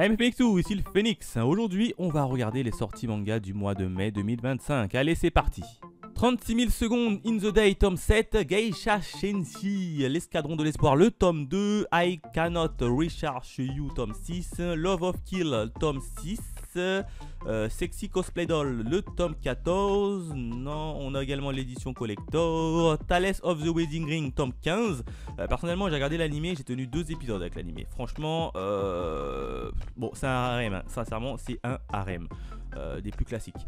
Hey Mepexou, ici le Phoenix. Aujourd'hui, on va regarder les sorties manga du mois de mai 2025. Allez, c'est parti. 36 000 secondes, In the Day, tome 7, Geisha Shenshi, l'escadron de l'espoir, le tome 2, I Cannot Recharge You, tome 6, Love of Kill, tome 6, Sexy Cosplay Doll, le tome 14, non, on a également l'édition collector, Thales of the Wedding Ring, tome 15. Personnellement, j'ai regardé l'animé, j'ai tenu 2 épisodes avec l'animé. Franchement, bon, c'est un harem, hein. Sincèrement, c'est un harem. Des plus classiques.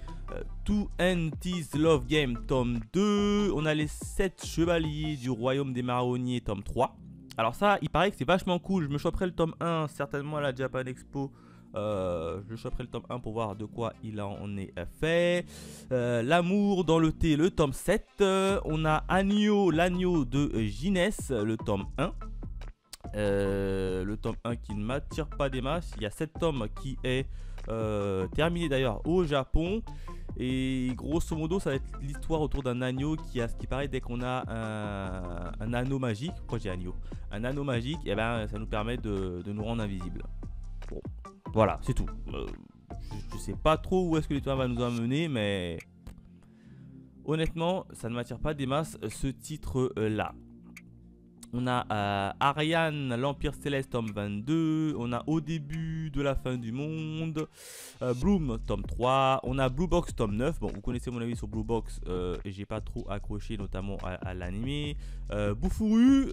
To End This Love Game, tome 2. On a les 7 chevaliers du royaume des marronniers, tome 3. Alors ça, il paraît que c'est vachement cool. Je me choperai le tome 1 certainement à la Japan Expo. Je choperai le tome 1 pour voir de quoi il en est fait. L'amour dans le thé, le tome 7. On a Agneau, l'agneau de Ginès, le tome 1. Le tome 1 qui ne m'attire pas des masses. Il y a 7 tomes qui est terminé d'ailleurs au Japon. Et grosso modo, ça va être l'histoire autour d'un agneau qui a ce qui paraît, dès qu'on a un anneau magique. Pourquoi j'ai agneau? Un anneau magique, et ben ça nous permet de nous rendre invisibles. Bon, voilà, c'est tout. Je sais pas trop où est-ce que l'histoire va nous amener, mais honnêtement, ça ne m'attire pas des masses ce titre-là. On a Ariane, l'Empire Céleste, tome 22. On a Au début de la fin du monde. Bloom, tome 3. On a Blue Box, tome 9. Bon, vous connaissez mon avis sur Blue Box. J'ai pas trop accroché, notamment à l'animé. Boufouru,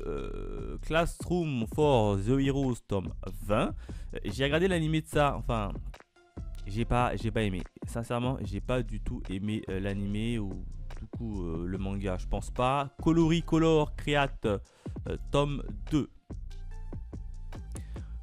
Classroom for the Heroes, tome 20. J'ai regardé l'animé de ça. Enfin, j'ai pas aimé. Sincèrement, j'ai pas du tout aimé l'animé ou du coup le manga, je pense pas. Coloricolor Create, tome 2.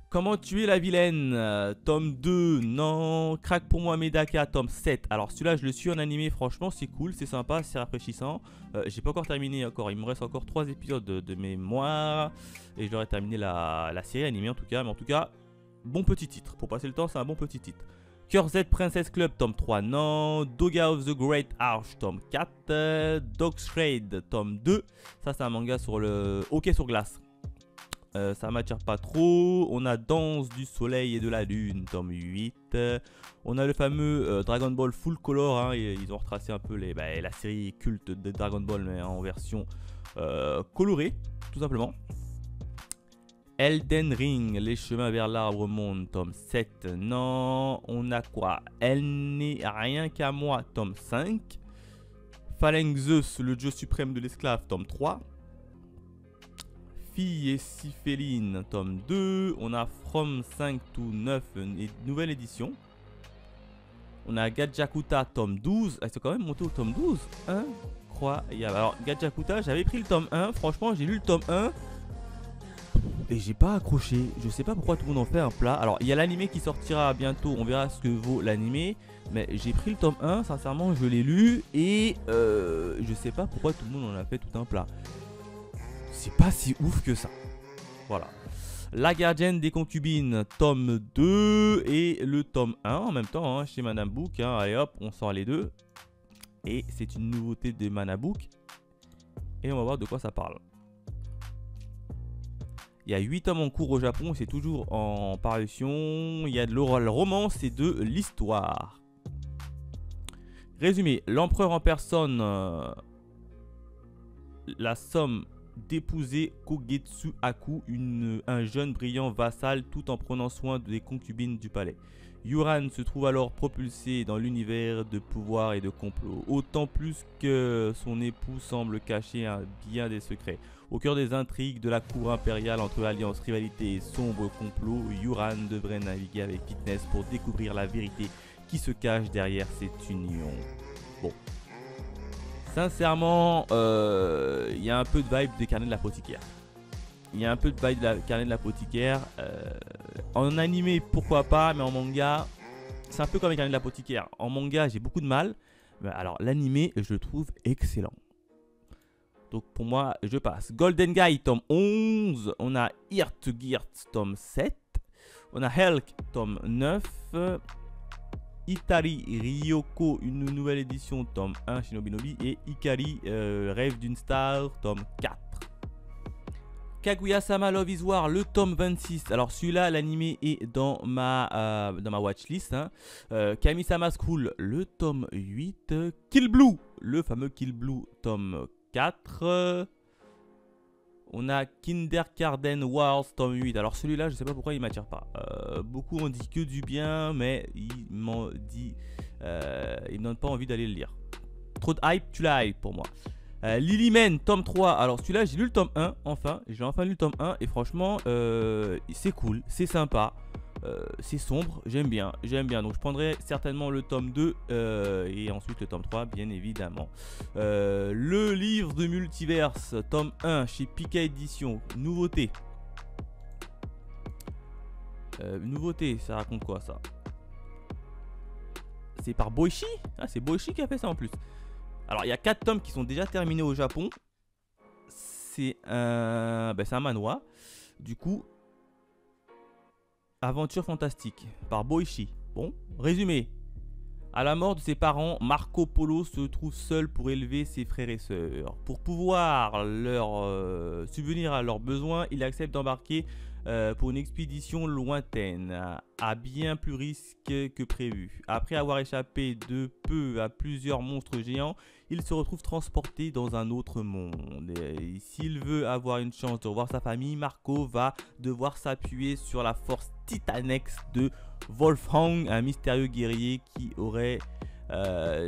Comment tuer la vilaine, tome 2. Non. Crack pour moi Medaka, tome 7. Alors celui-là, je le suis en animé, franchement c'est cool, c'est sympa, c'est rafraîchissant. J'ai pas encore terminé encore, il me reste encore 3 épisodes de mémoire. Et je devrais terminer la série animée en tout cas. Mais en tout cas, bon petit titre. Pour passer le temps, c'est un bon petit titre. Cœur Z Princess Club, tome 3, non. Doga of the Great Arch, tome 4. Dog's Trade, tome 2. Ça, c'est un manga sur le hockey sur glace. Ça m'attire pas trop. On a Danse du Soleil et de la Lune, tome 8. On a le fameux Dragon Ball Full Color. Hein, et ils ont retracé un peu la série culte de Dragon Ball, mais en version colorée, tout simplement. Elden Ring, les chemins vers l'arbre monde, tome 7, non. On a quoi? Elle n'est rien qu'à moi, tome 5. Phalanx Zeus, le dieu suprême de l'esclave, tome 3. Fille et Siphéline, tome 2. On a From 5 to 9, une nouvelle édition. On a Gajakuta, tome 12. Ah, c'est quand même monté au tome 12. Incroyable. Alors, Gajakuta, j'avais pris le tome 1. Franchement, j'ai lu le tome 1. Et j'ai pas accroché, je sais pas pourquoi tout le monde en fait un plat. Alors il y a l'animé qui sortira bientôt, on verra ce que vaut l'animé. Mais j'ai pris le tome 1, sincèrement je l'ai lu. Et je sais pas pourquoi tout le monde en a fait tout un plat. C'est pas si ouf que ça. Voilà. La gardienne des concubines, tome 2. Et le tome 1 en même temps, hein, chez Madame Book, hein. Allez hop, on sort les deux. Et c'est une nouveauté de Madame Book. Et on va voir de quoi ça parle. Il y a 8 tomes en cours au Japon, c'est toujours en parution. Il y a de l'oral romance et de l'histoire. Résumé, l'empereur en personne, la somme d'épouser Kogetsu Aku, un jeune brillant vassal, tout en prenant soin des concubines du palais. Yuran se trouve alors propulsé dans l'univers de pouvoir et de complot, autant plus que son époux semble cacher bien des secrets. Au cœur des intrigues de la cour impériale entre alliance, rivalité et sombre complot, Yuran devrait naviguer avec fitness pour découvrir la vérité qui se cache derrière cette union. Bon. Sincèrement, il y a un peu de vibe des carnets de l'apothicaire. Il y a un peu de vibe de carnet de l'apothicaire. En animé, pourquoi pas, mais en manga, c'est un peu comme les carnets de l'apothicaire. En manga, j'ai beaucoup de mal. Mais alors, l'animé, je le trouve excellent. Donc, pour moi, je passe. Golden Guy, tome 11. On a Heart Gears, tome 7. On a Helk, tome 9. Itari Ryoko, une nouvelle édition, tome 1, Shinobi Nobi. Et Ikari, Rêve d'une star, tome 4. Kaguya-sama Love is War, le tome 26. Alors celui-là, l'animé est dans ma watchlist. Hein. Kami-sama School, le tome 8. Kill Blue, le fameux Kill Blue, tome 4. On a Kindergarten Wars, tome 8. Alors celui-là, je sais pas pourquoi il m'attire pas. Beaucoup ont dit que du bien, mais il m'ont dit... il me donne pas envie d'aller le lire. Trop de hype, tu la hype pour moi. Lilyman, tome 3. Alors celui-là, j'ai lu le tome 1, enfin. J'ai enfin lu le tome 1 et franchement, c'est cool, c'est sympa. C'est sombre, j'aime bien. Donc je prendrai certainement le tome 2 et ensuite le tome 3, bien évidemment. Le livre de Multiverse, tome 1 chez Pika Édition, nouveauté. Nouveauté, ça raconte quoi ça? C'est par Boichi? Ah, c'est Boichi qui a fait ça en plus. Alors, il y a 4 tomes qui sont déjà terminés au Japon. C'est un manhwa. Du coup, aventure fantastique par Boichi. Bon, résumé. À la mort de ses parents, Marco Polo se trouve seul pour élever ses frères et sœurs. Pour pouvoir leur subvenir à leurs besoins, il accepte d'embarquer pour une expédition lointaine, à bien plus risque que prévu. Après avoir échappé de peu à plusieurs monstres géants, il se retrouve transporté dans un autre monde. Et s'il veut avoir une chance de revoir sa famille, Marco va devoir s'appuyer sur la force titanex de Wolfgang, un mystérieux guerrier qui aurait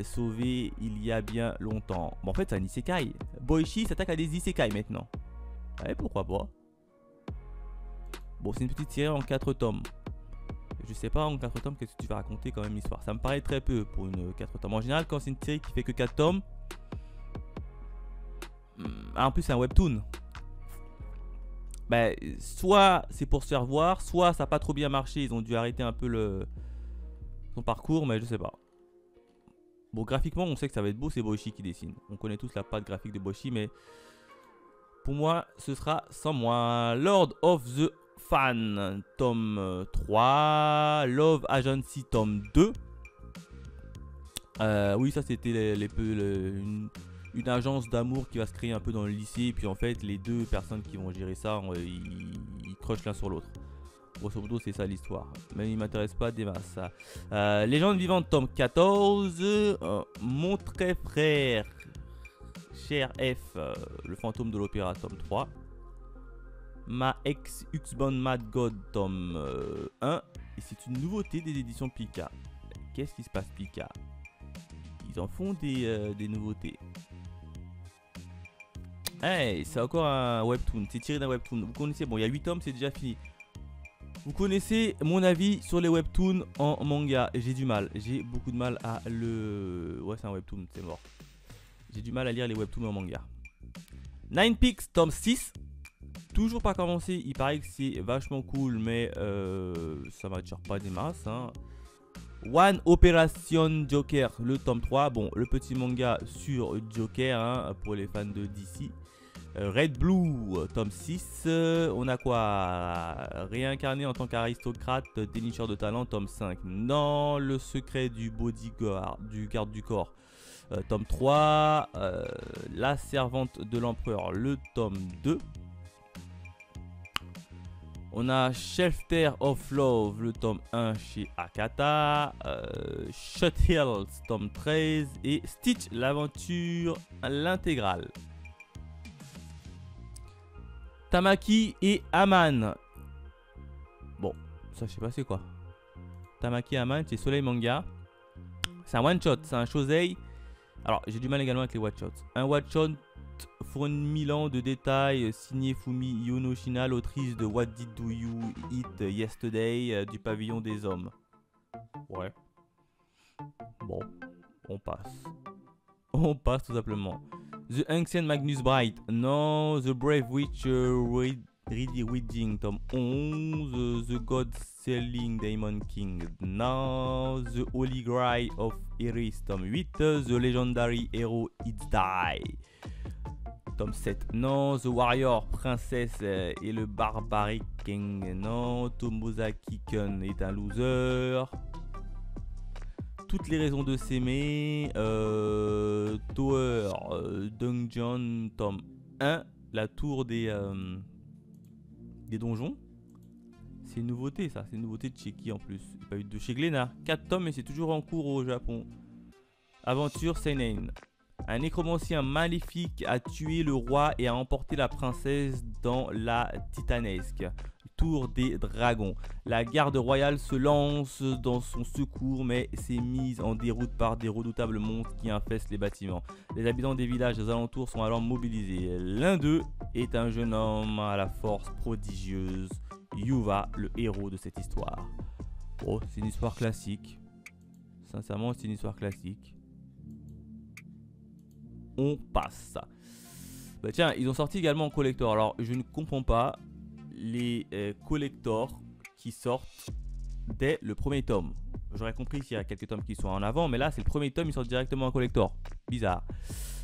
sauvé il y a bien longtemps. Bon, en fait, c'est un isekai. Boichi s'attaque à des isekai maintenant. Ouais, pourquoi pas. Bon, c'est une petite série en 4 tomes. Je sais pas en 4 tomes qu'est-ce que tu vas raconter quand même l'histoire. Ça me paraît très peu pour une 4 tomes. En général, quand c'est une série qui fait que 4 tomes, en plus c'est un webtoon. Ben, soit c'est pour se faire voir, soit ça n'a pas trop bien marché. Ils ont dû arrêter un peu son parcours, mais je sais pas. Bon, graphiquement, on sait que ça va être beau, c'est Boichi qui dessine. On connaît tous la patte graphique de Boichi, mais pour moi, ce sera sans moi. Lord of the Fan, tome 3. Love Agency, tome 2. Oui, ça c'était une agence d'amour qui va se créer un peu dans le lycée. Et puis en fait, les deux personnes qui vont gérer ça, ils crochent l'un sur l'autre. Grosso modo, c'est ça l'histoire. Mais il m'intéresse pas des masses. Légende vivante, tome 14. Mon très frère, cher F, le fantôme de l'opéra, tome 3. Ma ex Uxbon Mad God, tome 1. Et c'est une nouveauté des éditions Pika. Qu'est-ce qui se passe, Pika? Ils en font des nouveautés. Hey, c'est encore un webtoon. C'est tiré d'un webtoon. Vous connaissez, bon, il y a 8 tomes, c'est déjà fini. Vous connaissez mon avis sur les webtoons en manga. J'ai du mal. J'ai beaucoup de mal à le... Ouais, c'est un webtoon, c'est mort. J'ai du mal à lire les webtoons en manga. Nine Peaks, tome 6. Toujours pas commencé. Il paraît que c'est vachement cool, mais ça m'attire pas des masses. Hein. One Operation Joker, le tome 3. Bon, le petit manga sur Joker hein, pour les fans de DC. Red Blue, tome 6. On a quoi? Réincarné en tant qu'aristocrate, dénicheur de talent, tome 5. Dans le secret du bodyguard, du garde du corps, tome 3. La servante de l'empereur, le tome 2. On a Shelter of Love, le tome 1 chez Akata. Shut Hills, tome 13. Et Stitch, l'aventure, l'intégrale. Tamaki et Aman. Bon, ça je sais pas c'est quoi. Tamaki et Aman, c'est Soleil Manga. C'est un one shot, c'est un shosei. Alors j'ai du mal également avec les one shots. Un one shot fournit 1000 ans de détails, signé Fumi Yonoshina, l'autrice de What Did Do You Eat Yesterday du pavillon des hommes. Ouais. Bon, on passe. On passe tout simplement. The Ancient Magnus Bright. Non. The Brave Witch Reading, tome 11. The God Selling Demon King. Non. The Holy Grail of Iris, tome 8. The Legendary Hero It's Die, tome 7. Non. The Warrior Princess et le Barbaric King. Non. Tomozaki Kun est un loser. Toutes les raisons de s'aimer. Tower Dungeon, tome 1. La tour des des donjons. C'est une nouveauté ça, c'est une nouveauté de chez qui en plus? Pas eu de chez Glénat. 4 tomes et c'est toujours en cours au Japon. Aventure Seinen. Un nécromancien maléfique a tué le roi et a emporté la princesse dans la titanesque tour des dragons. La garde royale se lance dans son secours mais s'est mise en déroute par des redoutables monstres qui infestent les bâtiments. Les habitants des villages aux alentours sont alors mobilisés. L'un d'eux est un jeune homme à la force prodigieuse, Yuva, le héros de cette histoire. Oh, c'est une histoire classique. Sincèrement, c'est une histoire classique. On passe. Bah tiens, ils ont sorti également en collector. Alors, je ne comprends pas les collectors qui sortent dès le premier tome. J'aurais compris qu'il y a quelques tomes qui sont en avant, mais là, c'est le premier tome, ils sortent directement en collector. Bizarre.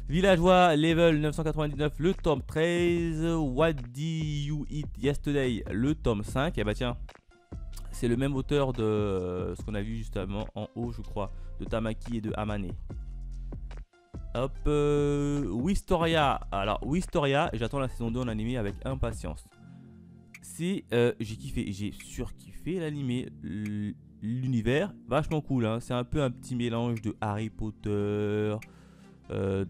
Villageois, level 999, le tome 13. What Did You Eat Yesterday, le tome 5. Et bah tiens, c'est le même auteur de ce qu'on a vu justement en haut, je crois, de Tamaki et de Amane. Hop, Wistoria. Alors, Wistoria, j'attends la saison 2 en animé avec impatience. C'est, j'ai kiffé, j'ai surkiffé l'animé, l'univers, vachement cool, hein. C'est un peu un petit mélange de Harry Potter.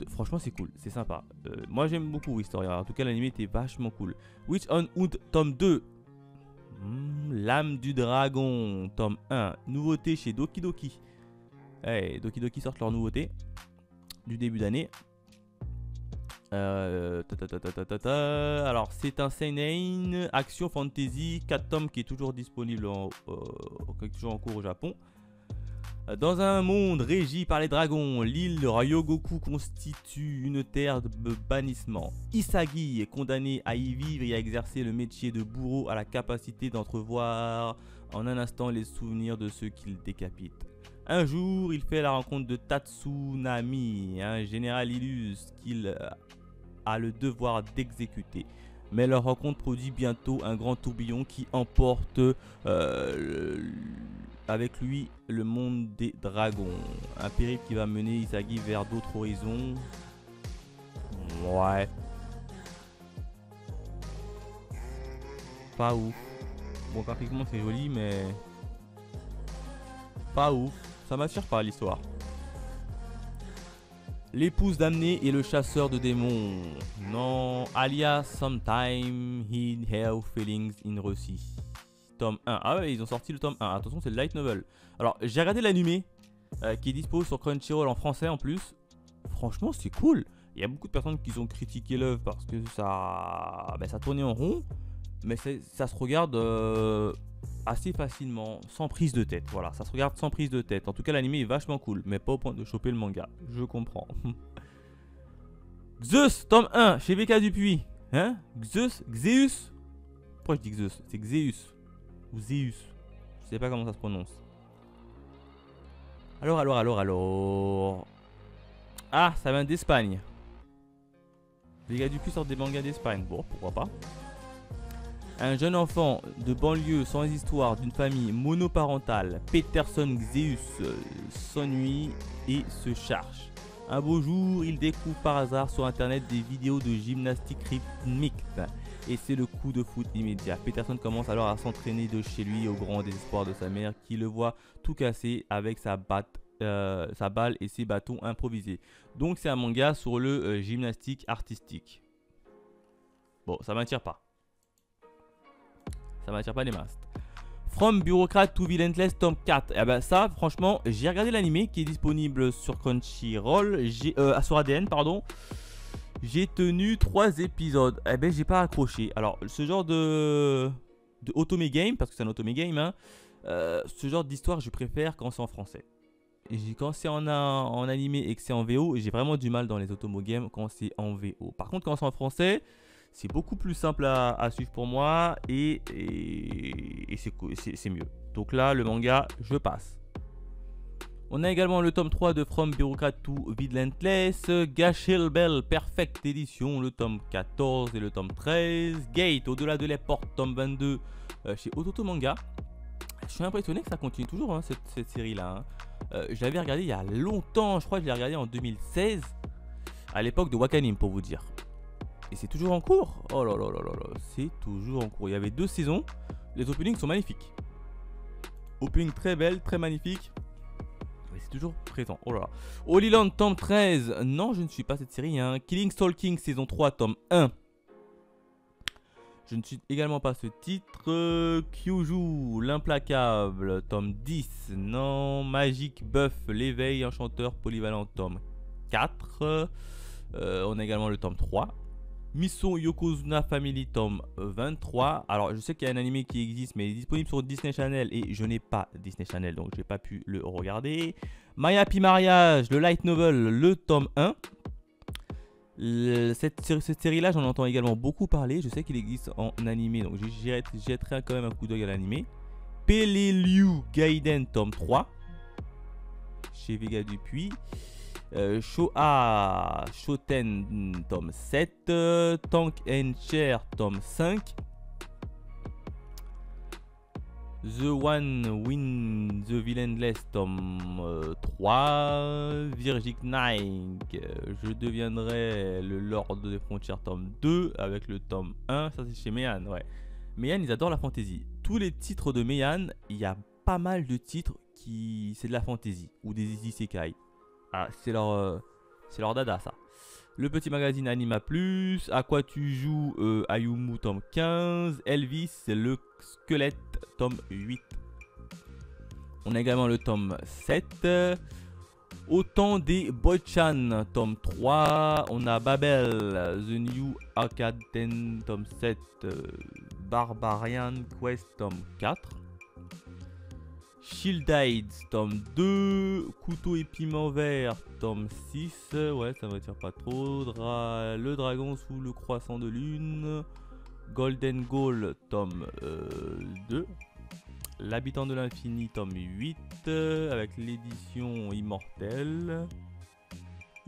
Franchement, c'est cool, c'est sympa. Moi, j'aime beaucoup Wistoria. En tout cas, l'animé était vachement cool. Witch on Hood, tome 2. L'âme du dragon, tome 1. Nouveauté chez Doki Doki. Hey, Doki Doki sortent leur nouveauté du début d'année. Alors, c'est un seinen action fantasy 4 tomes qui est toujours disponible toujours en cours au Japon. Dans un monde régi par les dragons, l'île de Ryogoku constitue une terre de bannissement. Isagi est condamné à y vivre et à exercer le métier de bourreau à la capacité d'entrevoir en un instant les souvenirs de ceux qu'il décapite. Un jour, il fait la rencontre de Tatsunami, un général illustre qu'il a le devoir d'exécuter. Mais leur rencontre produit bientôt un grand tourbillon qui emporte avec lui le monde des dragons. Un périple qui va mener Isagi vers d'autres horizons. Ouais. Pas ouf. Bon, graphiquement c'est joli, mais pas ouf. Ça m'attire pas l'histoire. L'épouse damnée et le chasseur de démons. Non, alias Sometime in Hell Feelings in Russie. Tome 1. Ah ouais, ils ont sorti le tome 1. Attention, c'est le light novel. Alors, j'ai regardé l'animé qui est dispo sur Crunchyroll en français en plus. Franchement, c'est cool. Il y a beaucoup de personnes qui ont critiqué l'œuvre parce que ça tournait en rond. Mais ça se regarde assez facilement, sans prise de tête. Voilà, ça se regarde sans prise de tête. En tout cas, l'animé est vachement cool, mais pas au point de choper le manga. Je comprends. Zeus, tome 1, chez BK Dupuis. Hein? Xeus. Pourquoi je dis Zeus? C'est Xeus. Ou Zeus. Je sais pas comment ça se prononce. Alors. Ah, ça vient d'Espagne. BK Dupuis sort des mangas d'Espagne. Bon, pourquoi pas. Un jeune enfant de banlieue sans histoire d'une famille monoparentale, Peterson Xeus, s'ennuie et se cherche. Un beau jour, il découvre par hasard sur internet des vidéos de gymnastique rythmique et c'est le coup de foot immédiat. Peterson commence alors à s'entraîner de chez lui au grand désespoir de sa mère qui le voit tout casser avec sa balle et ses bâtons improvisés. Donc c'est un manga sur le gymnastique artistique. Bon, ça m'attire pas. Ça m'attire pas les masses. From Bureaucrat to Villainless tome 4. Et ben ça, franchement, j'ai regardé l'animé qui est disponible sur Crunchyroll, sur ADN, pardon. J'ai tenu 3 épisodes. Et ben j'ai pas accroché. Alors, ce genre de Otome Game, parce que c'est un Otome Game, hein, ce genre d'histoire, je préfère quand c'est en français. Et quand c'est en animé et que c'est en VO, j'ai vraiment du mal dans les Otome Games quand c'est en VO. Par contre, quand c'est en français, c'est beaucoup plus simple à suivre pour moi et c'est mieux. Donc là, le manga, je passe. On a également le tome 3 de From Bureaucrat to Villainless, Gashel Bell Perfect Edition, le tome 14 et le tome 13, Gate, Au-delà de la porte, tome 22 chez Ototo Manga. Je suis impressionné que ça continue toujours, hein, cette série-là. Hein. Je l'avais regardé il y a longtemps, je crois que je l'ai regardé en 2016, à l'époque de Wakanim pour vous dire. Et c'est toujours en cours. Oh là là là là là, c'est toujours en cours. Il y avait 2 saisons. Les openings sont magnifiques. Opening très belle, très magnifique. Et c'est toujours présent. Oh là là. Holy Land, tome 13. Non, je ne suis pas cette série. Hein. Killing Stalking, saison 3, tome 1. Je ne suis également pas ce titre. Kyuju, l'implacable, tome 10. Non. Magic Buff, l'éveil, enchanteur polyvalent, tome 4. On a également le tome 3. Mission Yokozuna Family, tome 23. Alors, je sais qu'il y a un anime qui existe, mais il est disponible sur Disney Channel. Et je n'ai pas Disney Channel, donc je n'ai pas pu le regarder. My Happy Mariage, le light novel, le tome 1. Cette série-là, j'en entends également beaucoup parler. Je sais qu'il existe en animé, donc je jetterai quand même un coup d'œil à l'animé. Peleliu Gaiden, tome 3. Chez Vega Dupuis. Showa Shoten, tome 7. Tank and Chair, tome 5. The One Win the Villainless, tome 3. Virgic Nike, je deviendrai le Lord des Frontières, tome 2. Avec le tome 1, ça c'est chez Meian, ouais. Meian, ils adorent la fantasy. Tous les titres de Meian, il y a pas mal de titres qui... c'est de la fantasy ou des isekai. Ah, c'est leur dada, ça. Le petit magazine Anima Plus. À quoi tu joues, Ayumu, tome 15. Elvis, le squelette, tome 8. On a également le tome 7. Autant des Boy-chan, tome 3. On a Babel, The New Akaden, tome 7. Barbarian Quest, tome 4. Shield-Aids, tome 2. Couteau et piment vert, tome 6. Ouais, ça ne retire pas trop. Le dragon sous le croissant de lune. Golden Goal, tome 2. L'habitant de l'infini, tome 8. Avec l'édition immortelle.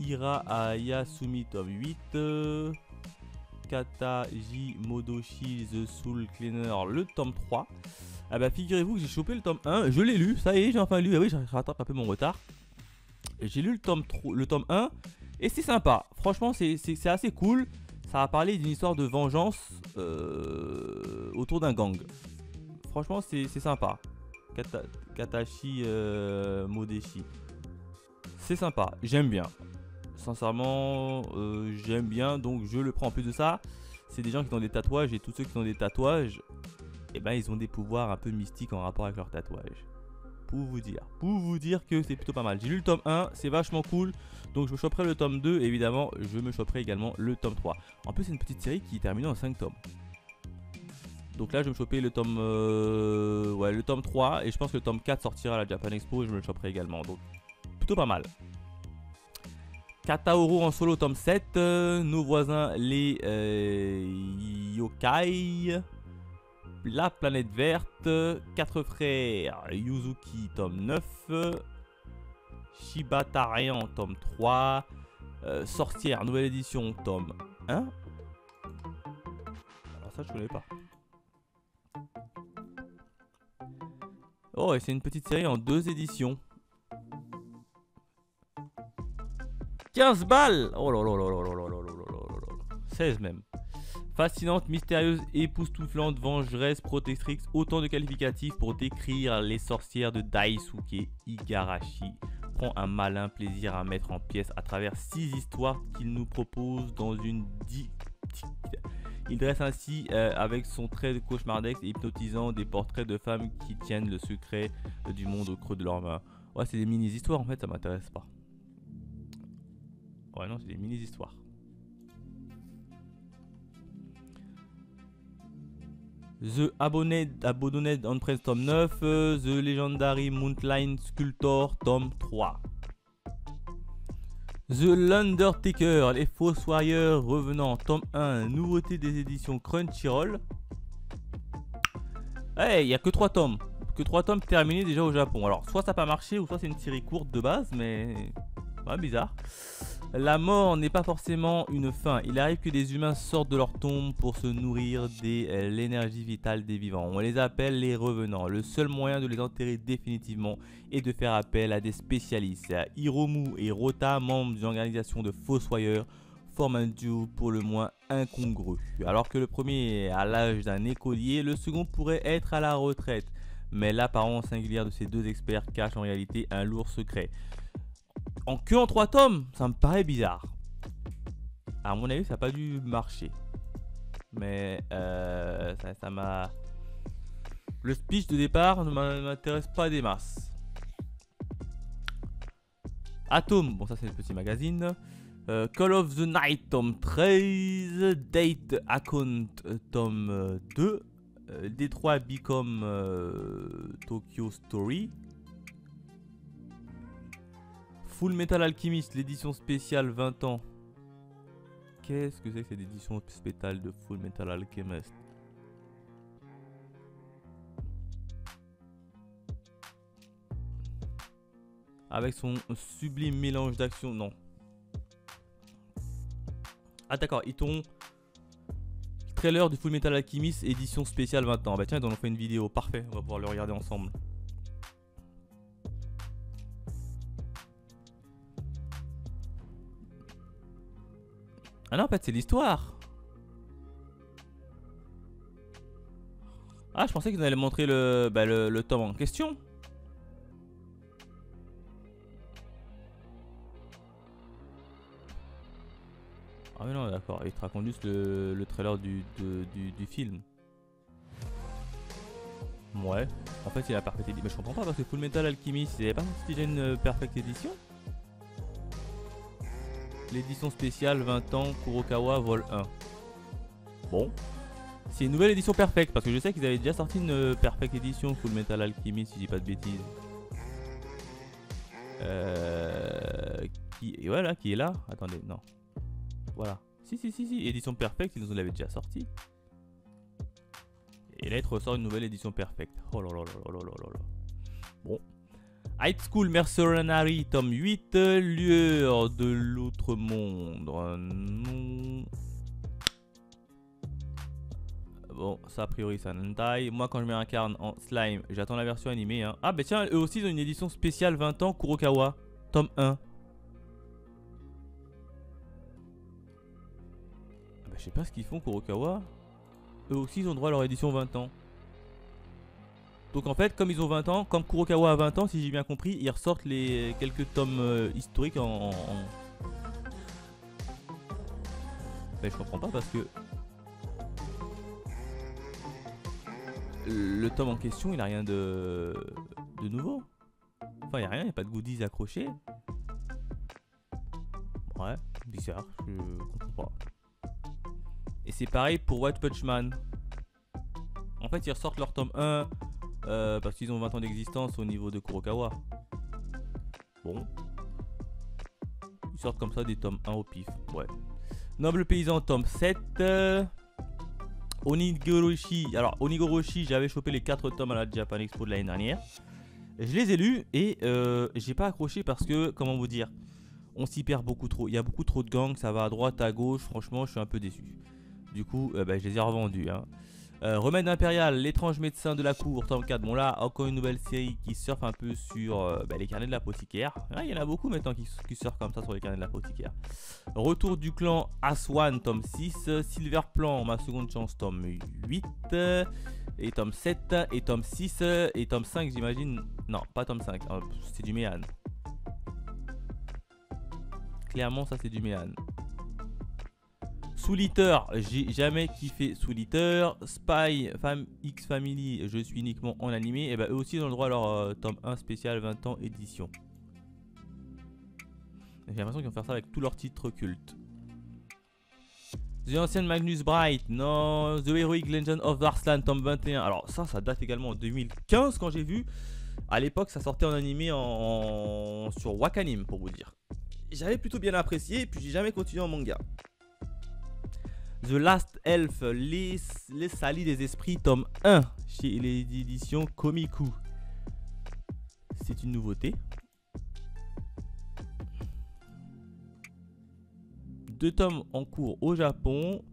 Ira Ayasumi, tome 8. Kataji Modoshi The Soul Cleaner, le tome 3. Ah bah figurez-vous que j'ai chopé le tome 1, je l'ai lu, ça y est, j'ai enfin lu. Ah oui, je rattrape un peu mon retard. J'ai lu le tome 1 et c'est sympa. Franchement, c'est assez cool. Ça va parler d'une histoire de vengeance autour d'un gang. Franchement, c'est sympa. Katashi Modeshi. C'est sympa, j'aime bien. Sincèrement, j'aime bien, donc je le prends. En plus de ça, c'est des gens qui ont des tatouages et tous ceux qui ont des tatouages, eh ben, ils ont des pouvoirs un peu mystiques en rapport avec leurs tatouages. Pour vous dire que c'est plutôt pas mal. J'ai lu le tome 1, c'est vachement cool. Donc je me choperai le tome 2, évidemment, je me choperai également le tome 3. En plus, c'est une petite série qui est terminée en 5 tomes. Donc là, je vais me choper le tome, le tome 3. Et je pense que le tome 4 sortira à la Japan Expo et je me le choperai également. Donc, plutôt pas mal. Kataoro en solo, tome 7. Nos voisins, les yokai. La planète verte. 4 frères, Yuzuki, tome 9. Shibatarian, tome 3. Sorcière, nouvelle édition, tome 1. Alors ça, je connais pas. Oh, et c'est une petite série en 2 éditions. 15 balles. Oh là là là là là là là là là. 16 même. Fascinante, mystérieuse, époustouflante, vengeresse, protectrice. Autant de qualificatifs pour décrire les sorcières de Daisuke Igarashi. Prend un malin plaisir à mettre en pièces à travers 6 histoires qu'il nous propose dans une diptyque. Il dresse ainsi, avec son trait cauchemardesque et hypnotisant, des portraits de femmes qui tiennent le secret du monde au creux de leurs mains. Ouais, c'est des mini-histoires en fait, ça m'intéresse pas. Ouais, non, c'est des mini-histoires. The Abandoned Empress, tome 9. The Legendary Moonlight Sculptor, tome 3. The l'Undertaker, les Fossoyeurs revenant, tome 1. Nouveauté des éditions Crunchyroll. Ouais, il n'y a que 3 tomes. Que 3 tomes terminés déjà au Japon. Alors, soit ça n'a pas marché, ou soit c'est une série courte de base, mais... ouais, bizarre. La mort n'est pas forcément une fin. Il arrive que des humains sortent de leur tombe pour se nourrir de l'énergie vitale des vivants. On les appelle les revenants. Le seul moyen de les enterrer définitivement est de faire appel à des spécialistes. Hiromu et Rota, membres d'une organisation de fossoyeurs, forment un duo pour le moins incongru. Alors que le premier est à l'âge d'un écolier, le second pourrait être à la retraite. Mais l'apparence singulière de ces deux experts cache en réalité un lourd secret. En 3 tomes, ça me paraît bizarre. À mon avis, ça n'a pas dû marcher. Mais ça m'a... Le speech de départ ne m'intéresse pas des masses. Atom, bon ça c'est le petit magazine. Call of the Night, tome 13. Date Account, tome 2. Detroit Become Tokyo Story. Full Metal Alchemist, l'édition spéciale 20 ans. Qu'est-ce que c'est que cette édition spéciale de Full Metal Alchemist? Avec son sublime mélange d'action, non. Ah d'accord, ils t'ont... Trailer du Full Metal Alchemist, édition spéciale 20 ans. Bah tiens, ils en ont fait une vidéo, parfait, on va pouvoir le regarder ensemble. Ah non, en fait, c'est l'histoire. Ah, je pensais qu'ils allaient montrer le tome en question. Ah mais non, d'accord, ils te racontent juste le trailer du film. Ouais, en fait, il a la Perfect Edition. Mais je comprends pas parce que Full Metal Alchemist, il n'y avait pas déjà une Perfect Edition? L'édition spéciale 20 ans, Kurokawa Vol 1. Bon, c'est une nouvelle édition Perfect parce que je sais qu'ils avaient déjà sorti une Perfect Edition Full Metal Alchemist, si je dis pas de bêtises. Qui est là? Attendez, non. Voilà. Si, édition Perfect, ils nous l'avaient déjà sorti. Et là, il te ressort une nouvelle édition Perfect. Oh là là là là là là là. Bon. High School Mercenary, tome 8, Lueur de l'autre monde. Non. Bon, ça a priori, c'est un hentai. Moi, quand je m'incarne en slime, j'attends la version animée. Hein. Ah, bah tiens, eux aussi, ils ont une édition spéciale 20 ans, Kurokawa, tome 1. Je sais pas ce qu'ils font, Kurokawa. Eux aussi ils ont droit à leur édition 20 ans. Donc en fait, comme ils ont 20 ans, comme Kurokawa a 20 ans, si j'ai bien compris, ils ressortent les quelques tomes historiques en... Ben, je comprends pas parce que... Le tome en question, il a rien de nouveau. Enfin, il n'y a rien, il n'y a pas de goodies accrochés. Ouais, bizarre, je comprends pas. Et c'est pareil pour One Punch Man. En fait, ils ressortent leur tome 1 parce qu'ils ont 20 ans d'existence au niveau de Kurokawa. Bon. Ils sortent comme ça des tomes 1 au pif. Ouais. Noble Paysan, tome 7. Onigoroshi. Alors, Onigoroshi, j'avais chopé les 4 tomes à la Japan Expo de l'année dernière. Je les ai lus et j'ai pas accroché parce que, comment vous dire, on s'y perd beaucoup trop. Il y a beaucoup trop de gangs, ça va à droite, à gauche. Franchement, je suis un peu déçu. Du coup, je les ai revendus. Hein. Remède impérial, l'étrange médecin de la cour, tome 4. Bon là, encore une nouvelle série qui surfe un peu sur les carnets de l'apothicaire. Il y en a beaucoup maintenant qui surfent comme ça sur les carnets de l'apothicaire. Retour du clan Aswan, tome 6. Silver Plan, ma seconde chance, tome 8. Et tome 7, et tome 6, et tome 5, j'imagine. Non, pas tome 5, c'est du Méhan. Clairement, ça c'est du Méhan. Soul Eater, j'ai jamais kiffé Soul Eater. Spy X Family, je suis uniquement en animé. Et bah eux aussi ils ont le droit à leur tome 1 spécial 20 ans édition. J'ai l'impression qu'ils vont faire ça avec tous leurs titres cultes. The Ancient Magnus Bright, non. The Heroic Legend of Arslan, tome 21. Alors ça date également en 2015 quand j'ai vu. À l'époque ça sortait en animé sur Wakanim pour vous dire. J'avais plutôt bien apprécié et puis j'ai jamais continué en manga. The Last Elf, les salis des esprits, tome 1, chez les éditions Komiku. C'est une nouveauté. 2 tomes en cours au Japon.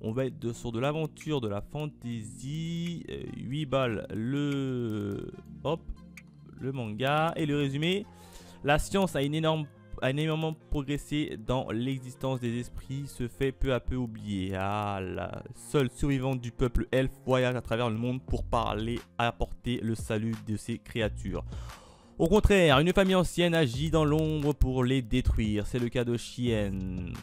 On va être sur de l'aventure, de la fantasy. 8 balles le manga. Et le résumé. La science a a énormément progressé dans l'existence des esprits, se fait peu à peu oublier. Ah, la seule survivante du peuple elfe voyage à travers le monde pour parler, apporter le salut de ces créatures. Au contraire, une famille ancienne agit dans l'ombre pour les détruire. C'est le cas de Chien,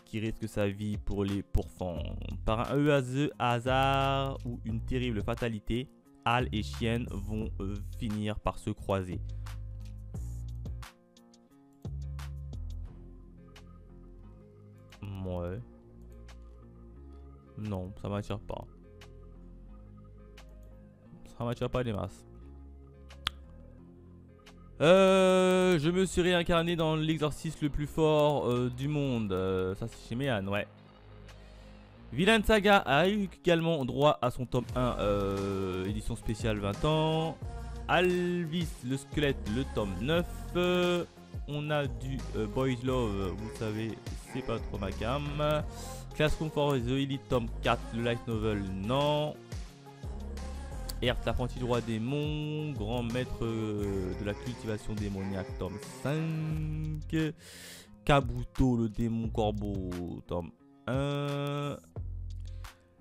qui risque sa vie pour les pourfendre. Par un hasard ou une terrible fatalité, Hal et Chien vont finir par se croiser. Ouais. Non, ça m'attire pas. Ça m'attire pas des masses. Je me suis réincarné dans l'exorcisme le plus fort du monde. Ça c'est chez Méan, ouais. Villain Saga a eu également droit à son tome 1, édition spéciale 20 ans. Alvis le squelette, le tome 9. On a du Boys Love, vous savez, c'est pas trop ma cam. Classroom for the Elite, tome 4, le light novel, non. Ert, l'apprenti du roi démon, grand maître de la cultivation démoniaque, tome 5. Kabuto, le démon corbeau, tome 1.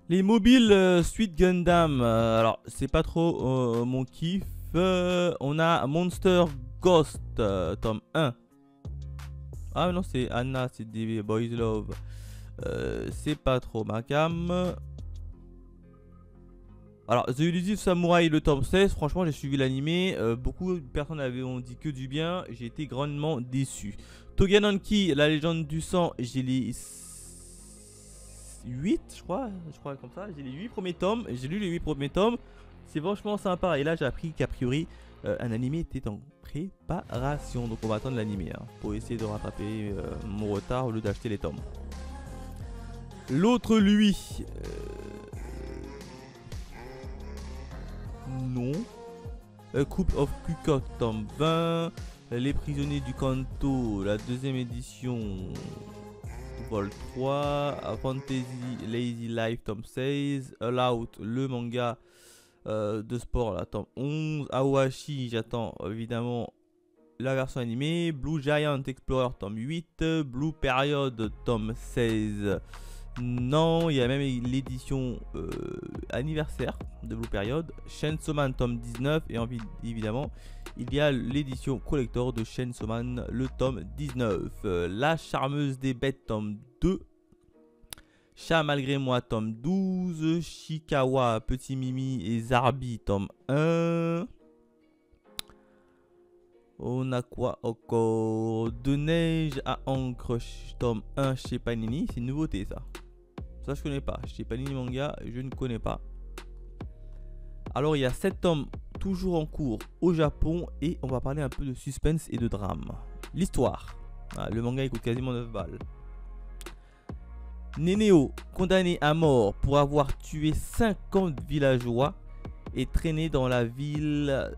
Les mobiles Suite Gundam, alors c'est pas trop mon kiff. On a Monster Ghost, tome 1. Ah non, c'est Anna, c'est des Boys Love. C'est pas trop ma cam. Alors, The Elusive Samurai, le tome 16, franchement, j'ai suivi l'animé. Beaucoup de personnes ont dit que du bien. J'ai été grandement déçu. Togananki, la légende du sang, j'ai les 8, je crois comme ça. J'ai les 8 premiers tomes. J'ai lu les 8 premiers tomes. C'est vachement sympa. Et là, j'ai appris qu'a priori, un animé était en préparation. Donc, on va attendre l'animé pour essayer de rattraper mon retard au lieu d'acheter les tomes. L'autre, lui. Non. Couple of Kukok, tome 20. Les prisonniers du Kanto, la deuxième édition. Vol 3. Fantasy Lazy Life, tome 16. All Out, le manga de sport, là, tome 11. Awashi, j'attends évidemment la version animée. Blue Giant Explorer, tome 8. Blue Period, tome 16. Non, il y a même l'édition anniversaire de Blue Period. Chainsaw Man tome 19. Et évidemment, il y a l'édition collector de Chainsaw Man, le tome 19. La charmeuse des bêtes, tome 2. Chat malgré moi, tome 12. Shikawa, Petit Mimi et Zarbi, tome 1. On a quoi encore? De neige à encre, tome 1 chez Panini. C'est une nouveauté ça. Ça je connais pas. Chez Panini Manga, je ne connais pas. Alors il y a 7 tomes toujours en cours au Japon. Et on va parler un peu de suspense et de drame. L'histoire. Ah, le manga il coûte quasiment 9 balles. Neneo, condamné à mort pour avoir tué 50 villageois et traîné dans la ville,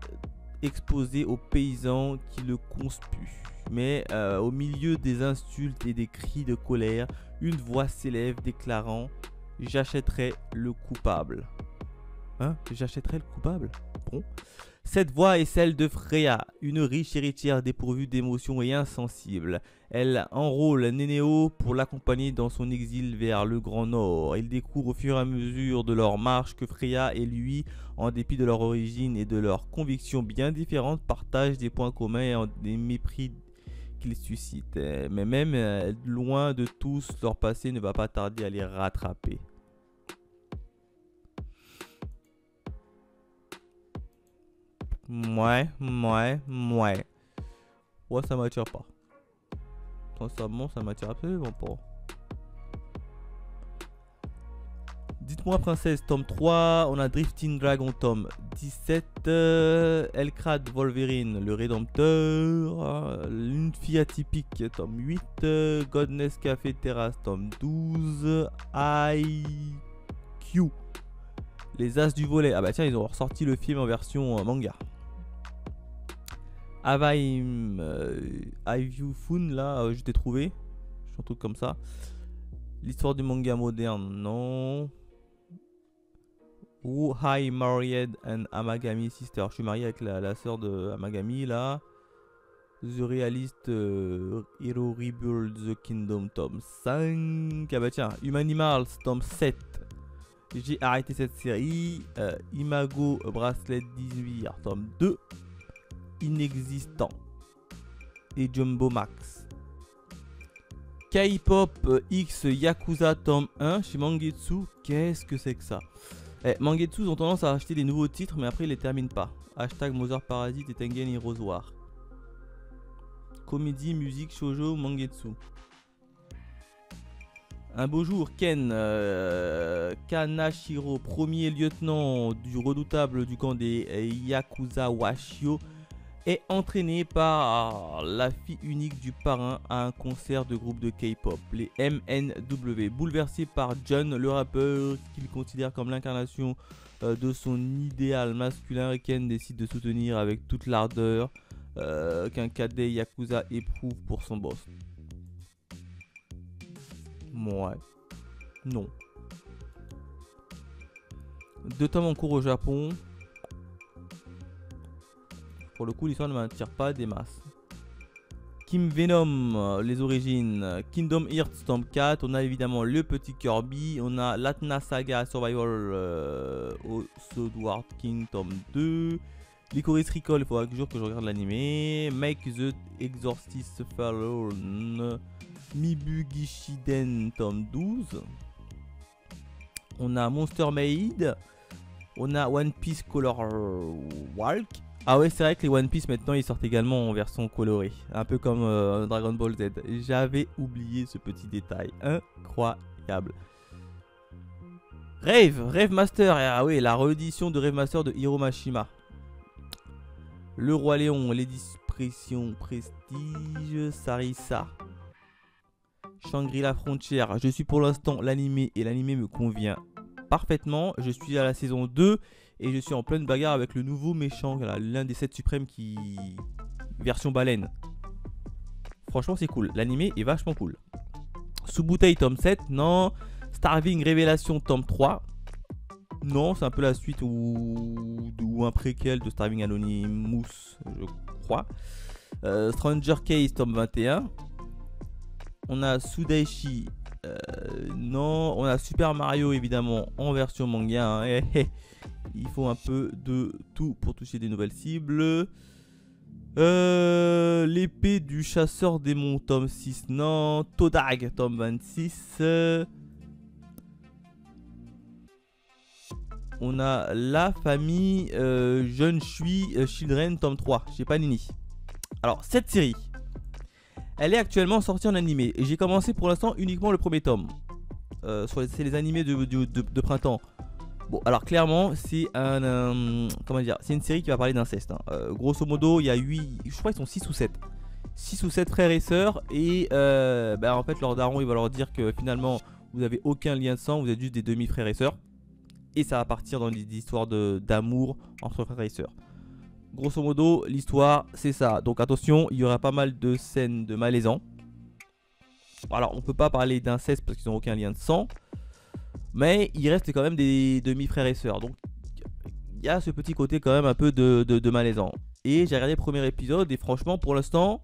exposé aux paysans qui le conspuent. Mais au milieu des insultes et des cris de colère, une voix s'élève déclarant « J'achèterai le coupable ». Hein? J'achèterai le coupable? Bon. Cette voix est celle de Freya, une riche héritière dépourvue d'émotions et insensible. Elle enrôle Neneo pour l'accompagner dans son exil vers le Grand Nord. Il découvre au fur et à mesure de leur marche que Freya et lui, en dépit de leur origine et de leurs convictions bien différentes, partagent des points communs et des mépris qu'ils suscitent. Mais même loin de tous, leur passé ne va pas tarder à les rattraper. Ouais, ça m'attire pas. Sincèrement, ça m'attire absolument pas. Dites-moi Princesse, tome 3. On a Drifting Dragon, tome 17. Elkrad Wolverine, le Rédempteur. Une fille atypique, tome 8. Godness Café Terrace, tome 12. IQ. Les As du Volet. Ah bah tiens, ils ont ressorti le film en version manga. Avaim Ivy Fun, là, je t'ai trouvé. Je suis un truc comme ça. L'histoire du manga moderne, non. Who I Married and Amagami Sister. Je suis marié avec la sœur de Amagami, là. The Realist Hero Rebuild the Kingdom tome 5. Ah bah tiens, Humanimals tome 7. J'ai arrêté cette série. Imago Bracelet 18 tome 2. Inexistant. Et Jumbo Max. K-Pop X Yakuza tome 1 chez Mangetsu. Qu'est-ce que c'est que ça? Mangetsu ont tendance à acheter des nouveaux titres mais après ils les terminent pas. Hashtag Mother Parasite et Tengen Heroes War. Comédie, musique, shoujo, Mangetsu. Un beau jour, Ken Kanashiro, premier lieutenant du redoutable du camp des Yakuza Washio, est entraîné par la fille unique du parrain à un concert de groupe de K-pop, les MNW. Bouleversé par John, le rappeur qu'il considère comme l'incarnation de son idéal masculin, Ken décide de soutenir avec toute l'ardeur qu'un cadet Yakuza éprouve pour son boss. Ouais. Non. 2 tomes en cours au Japon. Pour le coup, l'histoire ne m'attire pas des masses. Kim Venom, les origines. Kingdom Hearts tome 4. On a évidemment le petit Kirby. On a l'Atna Saga Survival au Sword King tome 2. Licorice Recall, il faudra toujours que je regarde l'animé. Make the Exorcist Fallen. Mibugishiden tome 12. On a Monster Maid. On a One Piece Color Walk. Ah ouais, c'est vrai que les One Piece maintenant ils sortent également en version colorée. Un peu comme Dragon Ball Z. J'avais oublié ce petit détail. Incroyable. Rave Master. Ah oui, la réédition de Rave Master de Hiro Mashima. Le Roi Léon, l'édition Prestige, Sarissa. Shangri-La Frontière. Je suis pour l'instant l'animé et l'animé me convient parfaitement. Je suis à la saison 2 et je suis en pleine bagarre avec le nouveau méchant, l'un des 7 suprêmes qui... version baleine. Franchement c'est cool, l'animé est vachement cool. Subutai tome 7, non. Starving Révélation tome 3. Non, c'est un peu la suite ou un préquel de Starving Anonymous, je crois. Stranger Case tome 21. On a Sudaishi. Non, on a Super Mario évidemment en version manga. Hein. Il faut un peu de tout pour toucher des nouvelles cibles. L'épée du chasseur démon tome 6. Non. Todag tome 26. On a la famille Jeune Shui Children tome 3 chez Panini. Alors cette série, elle est actuellement sortie en animé et j'ai commencé pour l'instant uniquement le premier tome. C'est les animés de printemps. Bon alors clairement c'est comment dire, c'est une série qui va parler d'inceste. Hein. Grosso modo il y a 8, je crois qu'ils sont 6 ou 7. 6 ou 7 frères et sœurs et en fait leur daron il va leur dire que finalement vous n'avez aucun lien de sang, vous êtes juste des demi-frères et sœurs. Et ça va partir dans des histoires d'amour entre frères et sœurs. Grosso modo, l'histoire, c'est ça. Donc attention, il y aura pas mal de scènes de malaisants. Alors, on peut pas parler d'inceste parce qu'ils n'ont aucun lien de sang. Mais il reste quand même des demi-frères et sœurs. Donc, il y a ce petit côté quand même un peu de malaisant. Et j'ai regardé le premier épisode et franchement, pour l'instant,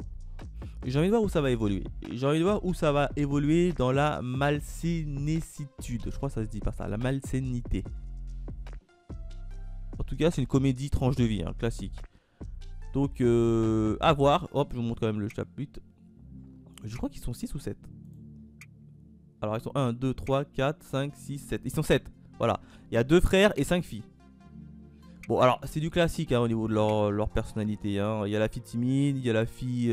j'ai envie de voir où ça va évoluer. J'ai envie de voir où ça va évoluer dans la malsénécitude. Je crois que ça se dit pas ça, la malsénité. En tout cas, c'est une comédie tranche de vie, hein, classique. Donc, à voir. Hop, je vous montre quand même le chapitre. Je crois qu'ils sont 6 ou 7. Alors, ils sont 1, 2, 3, 4, 5, 6, 7. Ils sont 7. Voilà. Il y a 2 frères et 5 filles. Bon, alors, c'est du classique hein, au niveau de leur personnalité. Hein. Il y a la fille timide, il y a la fille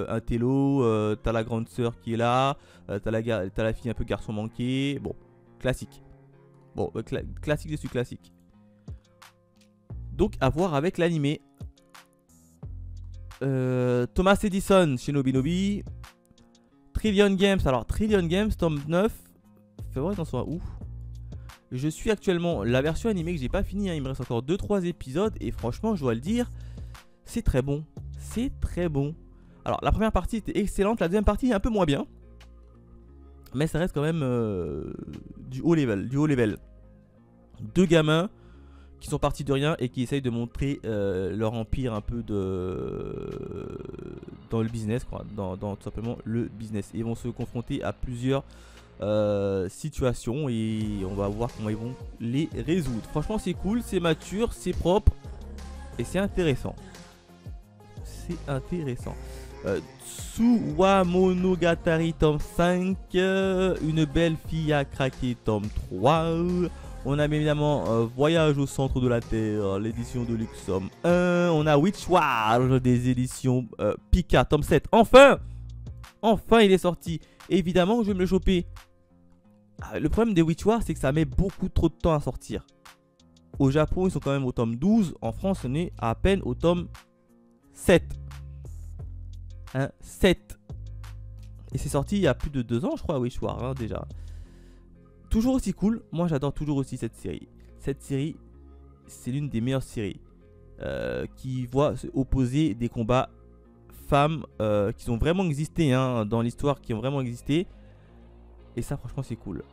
intello, t'as la grande sœur qui est là, t'as la fille un peu garçon manqué. Bon, classique. Bon, classique dessus classique. Donc à voir avec l'animé. Thomas Edison chez Nobinobi. Trillion Games. Alors Trillion Games tome 9. Fais voir qu'ils en sont où. Je suis actuellement la version animée que j'ai pas fini. Hein. Il me reste encore 2-3 épisodes. Et franchement je dois le dire, c'est très bon. C'est très bon. Alors la première partie était excellente. La deuxième partie est un peu moins bien. Mais ça reste quand même du haut level. 2 gamins qui sont partis de rien et qui essayent de montrer leur empire un peu dans le business, quoi, dans tout simplement le business. Et ils vont se confronter à plusieurs situations et on va voir comment ils vont les résoudre. Franchement, c'est cool, c'est mature, c'est propre et c'est intéressant. C'est intéressant. Tsuwa Monogatari tome 5, une belle fille a craqué tome 3. On a évidemment Voyage au centre de la Terre, l'édition de luxe tome 1. On a Witch Wars des éditions Pika tome 7. Enfin il est sorti. Évidemment, je vais me le choper. Le problème des Witch Wars, c'est que ça met beaucoup trop de temps à sortir. Au Japon, ils sont quand même au tome 12. En France, on est à peine au tome 7. 7. Et c'est sorti il y a plus de 2 ans, je crois, Witch Wars, hein, déjà. Toujours aussi cool. Moi, j'adore toujours aussi cette série. Cette série, c'est l'une des meilleures séries qui voit opposer des combats femmes qui ont vraiment existé hein, dans l'histoire, qui ont vraiment existé. Et ça, franchement, c'est cool.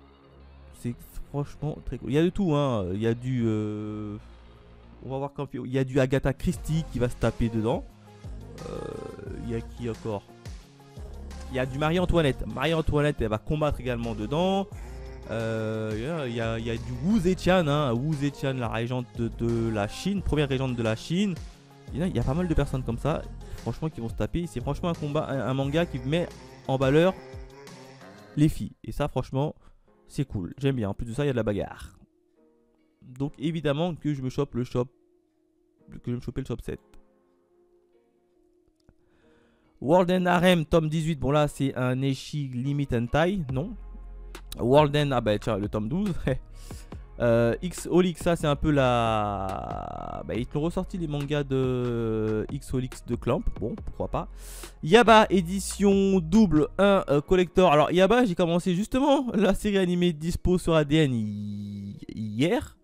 C'est franchement très cool. Il y a de tout, hein. Il y a du... on va voir quand... Il y a du Agatha Christie qui va se taper dedans. Il y a qui encore? Il y a du Marie-Antoinette. Marie-Antoinette, elle va combattre également dedans. Il y a du Wu Zetian, hein. Wu Zetian, la régente de la Chine, première régente de la Chine. Il y a pas mal de personnes comme ça, franchement, qui vont se taper. C'est franchement un combat, un manga qui met en valeur les filles. Et ça, franchement, c'est cool. J'aime bien. En plus de ça, il y a de la bagarre. Donc, évidemment, que je me chope le shop. Que je vais me choper le shop 7. World End Harem, tome 18. Bon, là, c'est un Eshi Limit Hentai. Non. World End, ah bah tiens, le tome 12. X-Olix, ça c'est un peu la... Bah, ils ont ressorti les mangas de X-Olix de Clamp. Bon, pourquoi pas. Yaba, édition double 1 collector. Alors Yaba, j'ai commencé justement la série animée dispo sur ADN hier.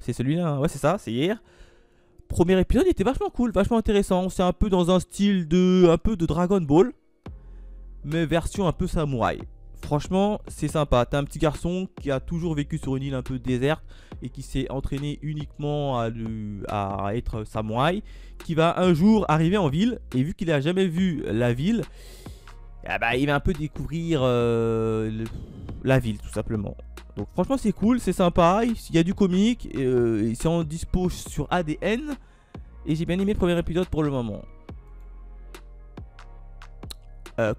C'est celui-là, hein. Ouais c'est ça, c'est hier. Premier épisode, il était vachement cool, vachement intéressant. C'est un peu dans un style un peu de Dragon Ball, mais version un peu samouraï. Franchement, c'est sympa. T'as un petit garçon qui a toujours vécu sur une île un peu déserte et qui s'est entraîné uniquement à être samouraï, qui va un jour arriver en ville. Et vu qu'il n'a jamais vu la ville, il va un peu découvrir la ville, tout simplement. Donc franchement, c'est cool, c'est sympa. Il y a du comique, c'est en dispo sur ADN. Et j'ai bien aimé le premier épisode pour le moment.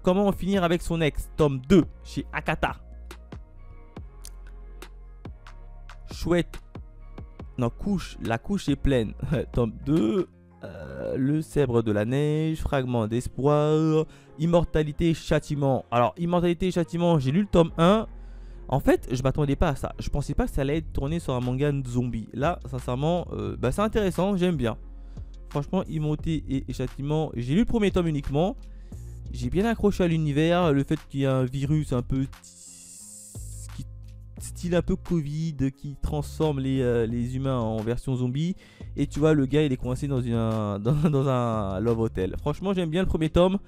Comment en finir avec son ex, tome 2 chez Akata. Chouette. Non, la couche est pleine. Tome 2. Le Sèbre de la Neige. Fragment d'espoir. Immortalité et Châtiment. Alors, Immortalité et Châtiment, j'ai lu le tome 1. En fait, je m'attendais pas à ça. Je pensais pas que ça allait être tourné sur un manga de zombie. Là, sincèrement, c'est intéressant, j'aime bien. Franchement, Immortalité et Châtiment, j'ai lu le premier tome uniquement. J'ai bien accroché à l'univers, le fait qu'il y a un virus un peu style un peu Covid qui transforme les humains en version zombie. Et tu vois, le gars il est coincé dans un Love Hotel. Franchement, j'aime bien le premier tome.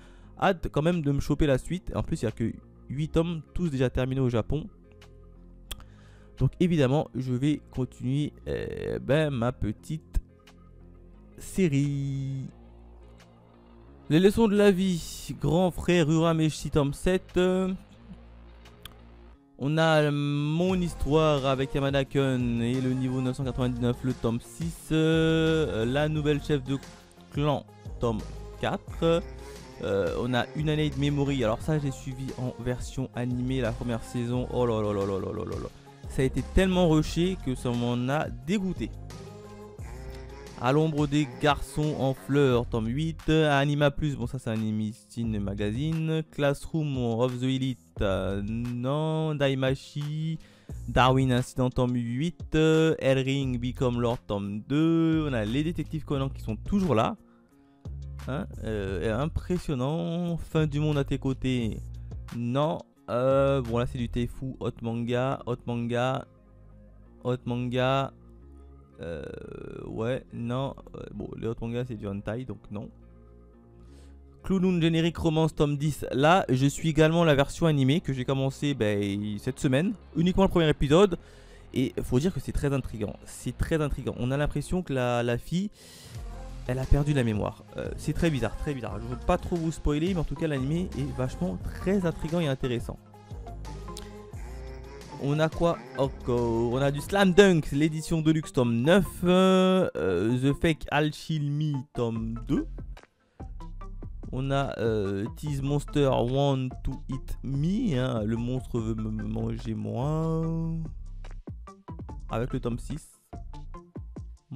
Hâte quand même de me choper la suite. En plus, il n'y a que 8 tomes, tous déjà terminés au Japon. Donc évidemment, je vais continuer ma petite série. Les leçons de la vie, grand frère Urameshi tome 7. On a mon histoire avec Yamada Kun et le niveau 999, le tome 6. La nouvelle chef de clan, tome 4. On a une année de memory. Alors ça, j'ai suivi en version animée la première saison. Oh là là là là là là là. Ça a été tellement rushé que ça m'en a dégoûté. À l'ombre des garçons en fleurs, tome 8. Anima Plus, bon ça c'est Animistine Magazine. Classroom of the Elite, non. Daimachi, Darwin Incident, tome 8. Elring Become Lord, tome 2. On a les détectives Conan qui sont toujours là. Hein, impressionnant. Fin du monde à tes côtés, non. Bon là c'est du Teifu, Hot Manga. Ouais, non. Bon, les autres mangas c'est du hentai, donc non. Clown Generic Romance tome 10. Là, je suis également la version animée que j'ai commencé cette semaine. Uniquement le premier épisode. Et faut dire que c'est très intriguant. C'est très intriguant. On a l'impression que la fille, elle a perdu la mémoire. C'est très bizarre, très bizarre. Je ne veux pas trop vous spoiler, mais en tout cas l'anime est vachement très intriguant et intéressant. On a quoi encore? On a du Slam Dunk, l'édition Deluxe tome 9, The Fake Alchemy tome 2. On a Tease Monster Want to Eat Me, hein, le monstre veut me manger moi. Avec le tome 6.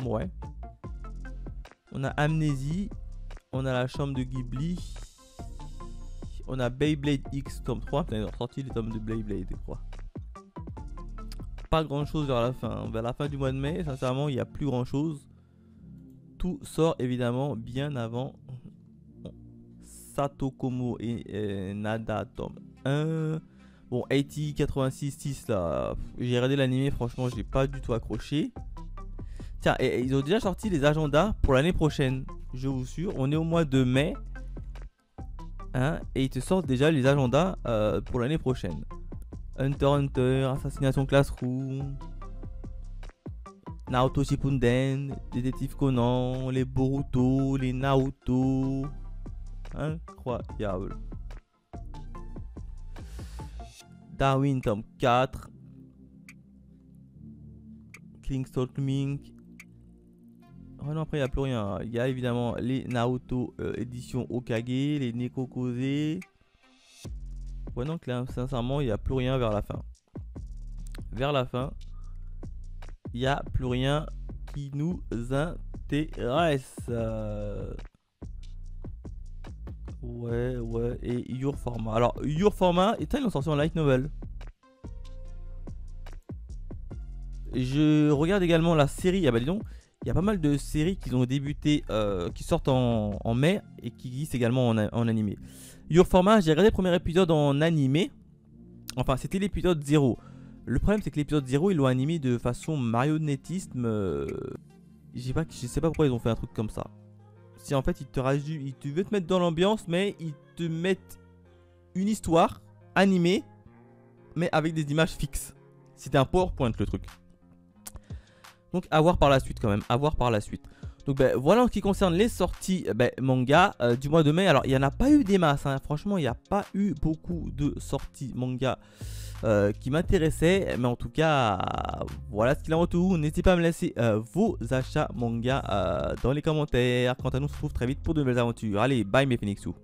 Ouais. On a Amnésie. On a la chambre de Ghibli. On a Beyblade X tome 3. Putain, ils ont sorti les tomes de Beyblade, je crois. Pas grand chose vers la fin. Vers la fin du mois de mai, sincèrement, il n'y a plus grand chose. Tout sort évidemment bien avant Satokomo et Nada tome 1. Bon, 80, 86, 6 là, j'ai regardé l'anime, franchement, j'ai pas du tout accroché. Tiens, et ils ont déjà sorti les agendas pour l'année prochaine, je vous assure. On est au mois de mai, hein, et ils te sortent déjà les agendas pour l'année prochaine. Hunter x Hunter, Assassination Classroom, Naruto Shippuden, Détective Conan, les Boruto, les Naruto. Incroyable. Darwin tome 4. King Mink. Oh non, après il n'y a plus rien. Il y a évidemment les Naruto édition Okage, les Nekokose. Ouais, donc là, sincèrement, il n'y a plus rien vers la fin. Vers la fin, il n'y a plus rien qui nous intéresse. Ouais, et Your Format. Alors, Your Format, et ils l'ont sorti en light novel. Je regarde également la série. Ah bah dis donc, il y a pas mal de séries qui ont débuté, qui sortent en mai et qui existent également en animé. Your Format, j'ai regardé le premier épisode en animé. Enfin, c'était l'épisode 0. Le problème, c'est que l'épisode 0, ils l'ont animé de façon marionnettisme. Je sais pas pourquoi ils ont fait un truc comme ça. Si en fait, ils te veulent te mettre dans l'ambiance, mais ils te mettent une histoire animée, mais avec des images fixes. C'était un PowerPoint le truc. Donc à voir par la suite quand même, à voir par la suite. Donc ben, voilà en ce qui concerne les sorties manga du mois de mai. Alors il n'y en a pas eu des masses, hein. Franchement il n'y a pas eu beaucoup de sorties manga qui m'intéressaient. Mais en tout cas, voilà ce qu'il en retourne. N'hésitez pas à me laisser vos achats manga dans les commentaires. Quant à nous, on se retrouve très vite pour de nouvelles aventures. Allez, bye mes Phoenixous.